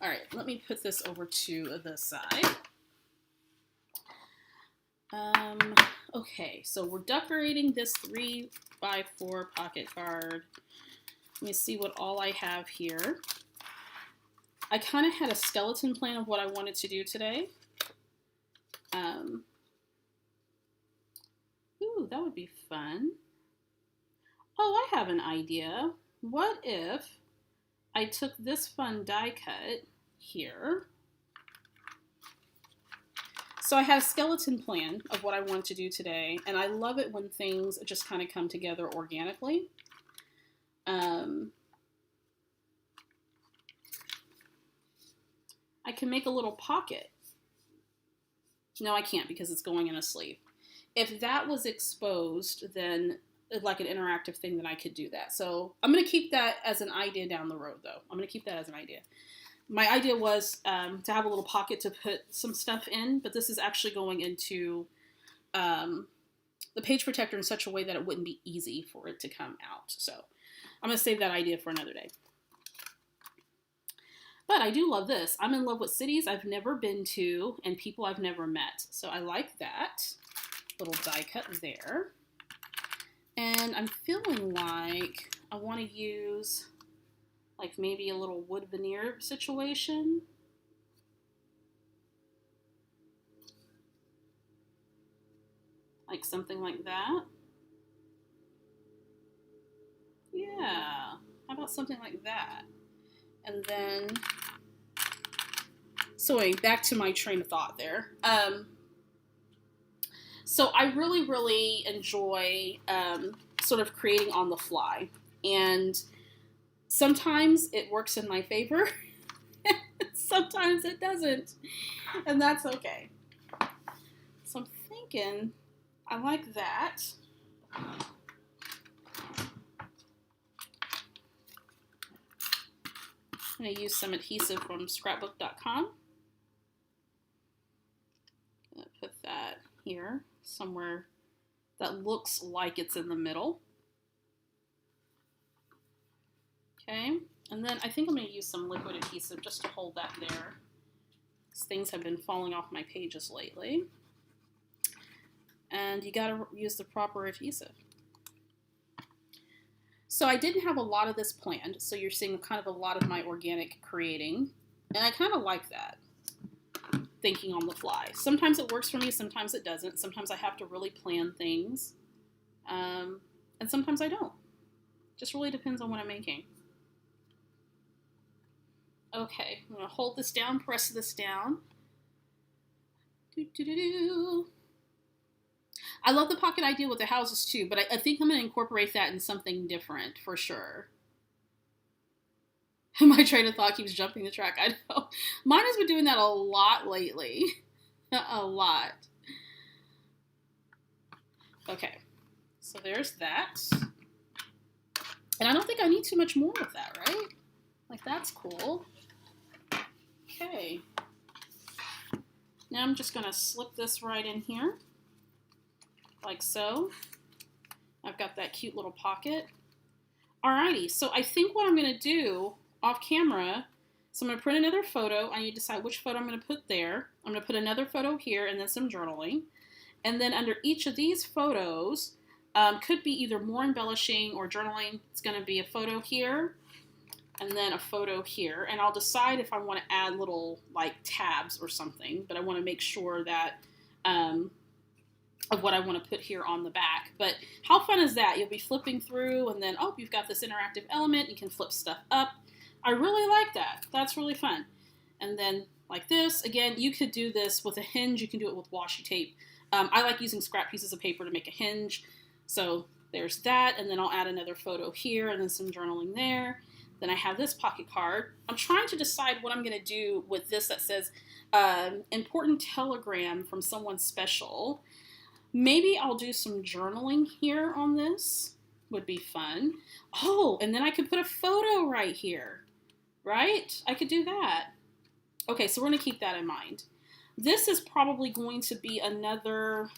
All right, let me put this over to the side. Okay, so we're decorating this 3x4 pocket card. Let me see what all I have here. I kind of had a skeleton plan of what I wanted to do today. Ooh, that would be fun. Oh, I have an idea. What if I took this fun die cut here? So I have a skeleton plan of what I want to do today, and I love it when things just kind of come together organically. I can make a little pocket. No, I can't because it's going in a sleeve. If that was exposed, then like an interactive thing, then I could do that. So I'm going to keep that as an idea down the road, though. I'm going to keep that as an idea. My idea was to have a little pocket to put some stuff in, but this is actually going into the page protector in such a way that it wouldn't be easy for it to come out. So I'm going to save that idea for another day. But I do love this. I'm in love with cities I've never been to and people I've never met. So I like that little die cut there. And I'm feeling like I want to use like maybe a little wood veneer situation. Like something like that. Yeah, how about something like that? And then, sorry, back to my train of thought there. So I really enjoy sort of creating on the fly. And sometimes it works in my favor. Sometimes it doesn't. And that's okay. So I'm thinking, I like that. I'm going to use some adhesive from scrapbook.com. I'm going to put that here, somewhere that looks like it's in the middle. Okay, and then I think I'm going to use some liquid adhesive just to hold that there. These things have been falling off my pages lately. And you got to use the proper adhesive. So I didn't have a lot of this planned, so you're seeing kind of a lot of my organic creating, and I kind of like that, thinking on the fly. Sometimes it works for me, sometimes it doesn't. Sometimes I have to really plan things, and sometimes I don't. Just really depends on what I'm making. Okay, I'm going to hold this down, press this down. I love the pocket idea with the houses too, but I think I'm going to incorporate that in something different for sure. My train of thought keeps jumping the track. I know. Mine has been doing that a lot lately. A lot. Okay, so there's that. And I don't think I need too much more of that, right? Like, that's cool. Okay. Now I'm just going to slip this right in here. Like so. I've got that cute little pocket. Alrighty, so I think what I'm going to do off camera, so I'm going to print another photo. I need to decide which photo I'm going to put there. I'm going to put another photo here and then some journaling. And then under each of these photos, could be either more embellishing or journaling. It's going to be a photo here and then a photo here. And I'll decide if I want to add little like tabs or something, but I want to make sure that of what I want to put here on the back. But how fun is that? You'll be flipping through and then, oh, you've got this interactive element. You can flip stuff up. I really like that. That's really fun. And then like this, again, you could do this with a hinge. You can do it with washi tape. I like using scrap pieces of paper to make a hinge. So there's that. And then I'll add another photo here and then some journaling there. Then I have this pocket card. I'm trying to decide what I'm going to do with this that says important telegram from someone special. Maybe I'll do some journaling here on this. Would be fun. Oh, and then I could put a photo right here. Right? I could do that. Okay, so we're going to keep that in mind. This is probably going to be another...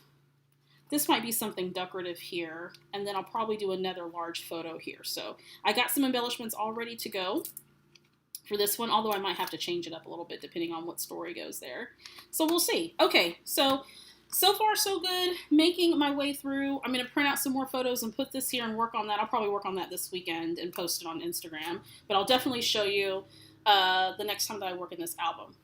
This might be something decorative here. And then I'll probably do another large photo here. So I got some embellishments all ready to go for this one. Although I might have to change it up a little bit depending on what story goes there. So we'll see. Okay, so... So far, so good. Making my way through. I'm going to print out some more photos and put this here and work on that. I'll probably work on that this weekend and post it on Instagram. But I'll definitely show you the next time that I work in this album.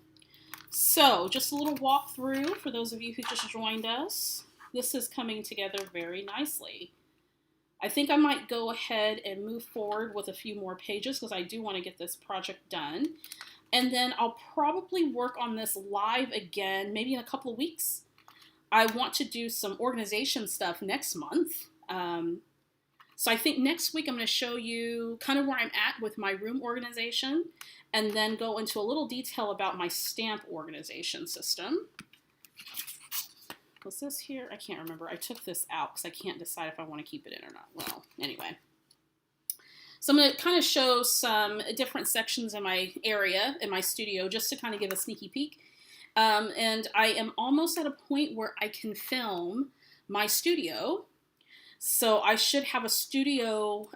So, just a little walkthrough for those of you who just joined us. This is coming together very nicely. I think I might go ahead and move forward with a few more pages because I do want to get this project done. And then I'll probably work on this live again, maybe in a couple of weeks. I want to do some organization stuff next month. So I think next week I'm going to show you kind of where I'm at with my room organization and then go into a little detail about my stamp organization system. Was this here? I can't remember. I took this out because I can't decide if I want to keep it in or not. Well, anyway. So I'm going to kind of show some different sections in my area, in my studio, just to kind of give a sneaky peek. And I am almost at a point where I can film my studio. So I should have a studio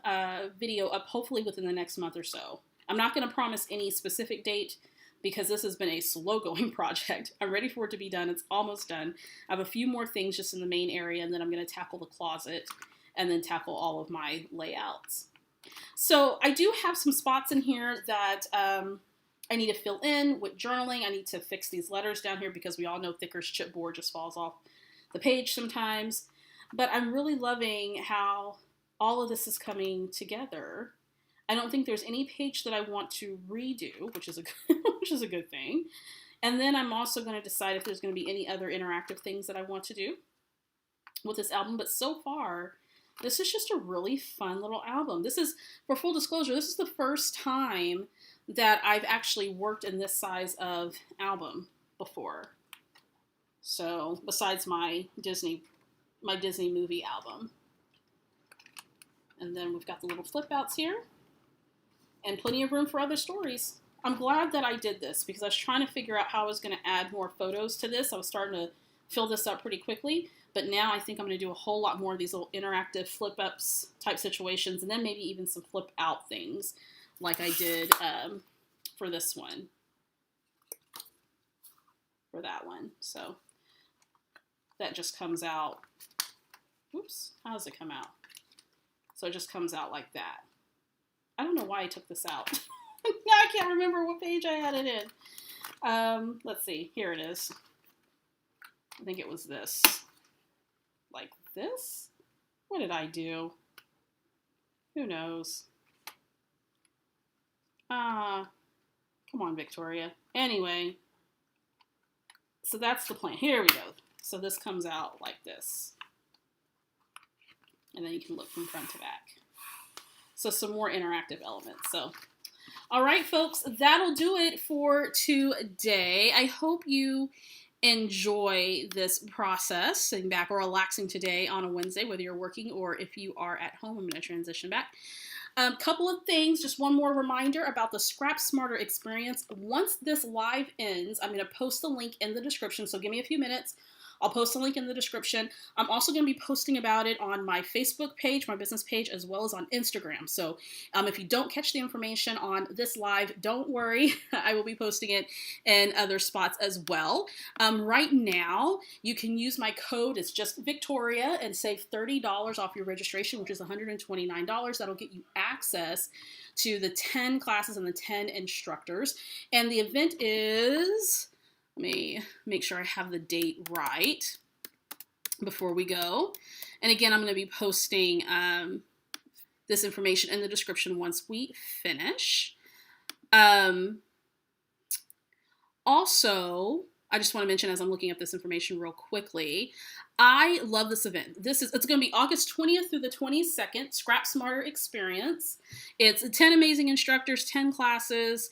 video up hopefully within the next month or so. I'm not going to promise any specific date because this has been a slow-going project. I'm ready for it to be done. It's almost done. I have a few more things just in the main area, and then I'm going to tackle the closet and then tackle all of my layouts. So I do have some spots in here that I need to fill in with journaling. I need to fix these letters down here because we all know Thicker's chipboard just falls off the page sometimes. But I'm really loving how all of this is coming together. I don't think there's any page that I want to redo, which is a good thing. And then I'm also going to decide if there's going to be any other interactive things that I want to do with this album. But so far, this is just a really fun little album. This is, for full disclosure, this is the first time that I've actually worked in this size of album before. So, besides my Disney movie album. And then we've got the little flip outs here. And plenty of room for other stories. I'm glad that I did this because I was trying to figure out how I was going to add more photos to this. I was starting to fill this up pretty quickly. But now I think I'm going to do a whole lot more of these little interactive flip-ups type situations. And then maybe even some flip-out things like I did for this one. For that one. So that just comes out. Oops. How does it come out? So it just comes out like that. I don't know why I took this out. Now I can't remember what page I had it in. Let's see. Here it is. I think it was this. Like this? What did I do? Who knows? Come on, Victoria. Anyway. So that's the plan. Here we go. So this comes out like this. And then you can look from front to back. So some more interactive elements. So, all right, folks, that'll do it for today. I hope you enjoy this process, sitting back or relaxing today on a Wednesday, whether you're working or if you are at home. I'm going to transition back. Couple of things, just one more reminder about the ScrapSmarter experience. Once this live ends, I'm going to post the link in the description, so give me a few minutes. I'll post a link in the description. I'm also going to be posting about it on my Facebook page, my business page, as well as on Instagram. So if you don't catch the information on this live, don't worry. I will be posting it in other spots as well. Right now, you can use my code. It's just Victoria and save $30 off your registration, which is $129. That'll get you access to the 10 classes and the 10 instructors. And the event is... Let me make sure I have the date right before we go. And again, I'm going to be posting this information in the description once we finish. Also, I just want to mention as I'm looking up this information real quickly, I love this event. It's going to be August 20th through the 22nd, ScrapSmarter Experience. It's 10 amazing instructors, 10 classes.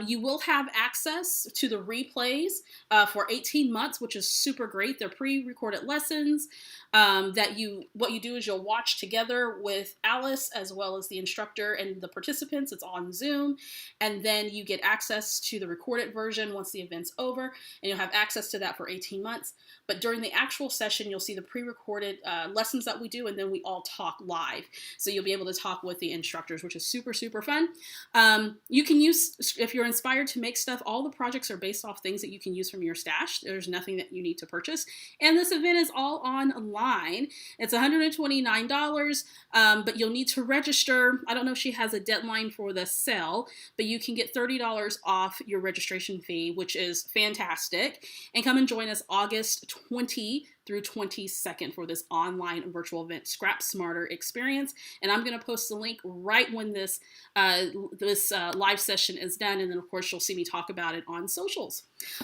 You will have access to the replays for 18 months, which is super great. They're pre-recorded lessons what you do is you'll watch together with Alice as well as the instructor and the participants. It's on Zoom. And then you get access to the recorded version once the event's over. And you'll have access to that for 18 months. But during the actual session, you'll see the pre-recorded lessons that we do, and then we all talk live. So you'll be able to talk with the instructors, which is super, super fun. You can use if you're inspired to make stuff, all the projects are based off things that you can use from your stash. There's nothing that you need to purchase. And this event is all online. It's $129, but you'll need to register. I don't know if she has a deadline for the sale, but you can get $30 off your registration fee, which is fantastic. And come and join us August 20 through 22nd for this online virtual event, ScrapSmarter experience. And I'm going to post the link right when this live session is done. And then, of course, you'll see me talk about it on socials.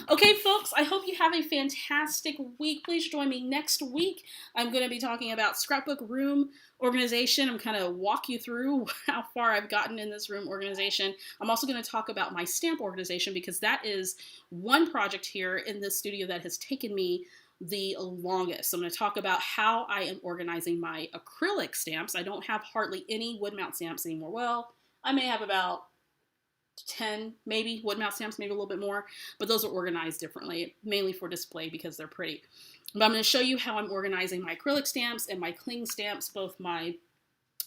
Okay, folks, I hope you have a fantastic week. Please join me next week. I'm going to be talking about scrapbook room organization. I'm kind of walk you through how far I've gotten in this room organization. I'm also going to talk about my stamp organization because that is one project here in this studio that has taken me the longest. So I'm going to talk about how I am organizing my acrylic stamps. I don't have hardly any wood mount stamps anymore. Well, I may have about 10 maybe wood mount stamps, maybe a little bit more, but those are organized differently, mainly for display because they're pretty. But I'm going to show you how I'm organizing my acrylic stamps and my cling stamps, both my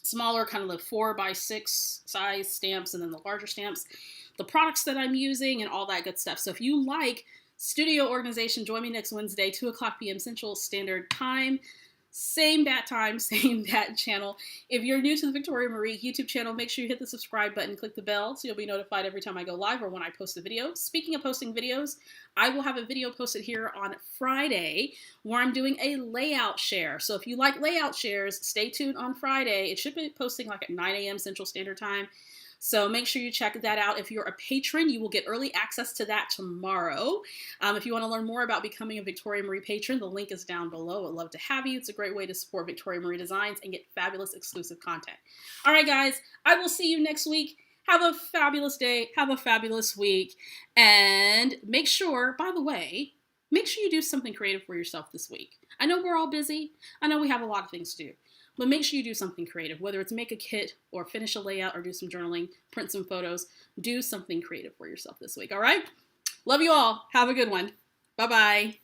smaller kind of the 4x6 size stamps and then the larger stamps, the products that I'm using and all that good stuff. So if you like studio organization, join me next Wednesday, 2 o'clock p.m. Central Standard Time. Same bat time, same bat channel. If you're new to the Victoria Marie YouTube channel, make sure you hit the subscribe button, click the bell, so you'll be notified every time I go live or when I post a video. Speaking of posting videos, I will have a video posted here on Friday where I'm doing a layout share. So if you like layout shares, stay tuned on Friday. It should be posting like at 9 a.m. Central Standard Time. So make sure you check that out. If you're a patron, you will get early access to that tomorrow. If you want to learn more about becoming a Victoria Marie patron, the link is down below. I'd love to have you. It's a great way to support Victoria Marie Designs and get fabulous exclusive content. All right, guys, I will see you next week. Have a fabulous day. Have a fabulous week. And make sure, by the way, make sure you do something creative for yourself this week. I know we're all busy. I know we have a lot of things to do. But make sure you do something creative, whether it's make a kit or finish a layout or do some journaling, print some photos. Do something creative for yourself this week, all right? Love you all. Have a good one. Bye-bye.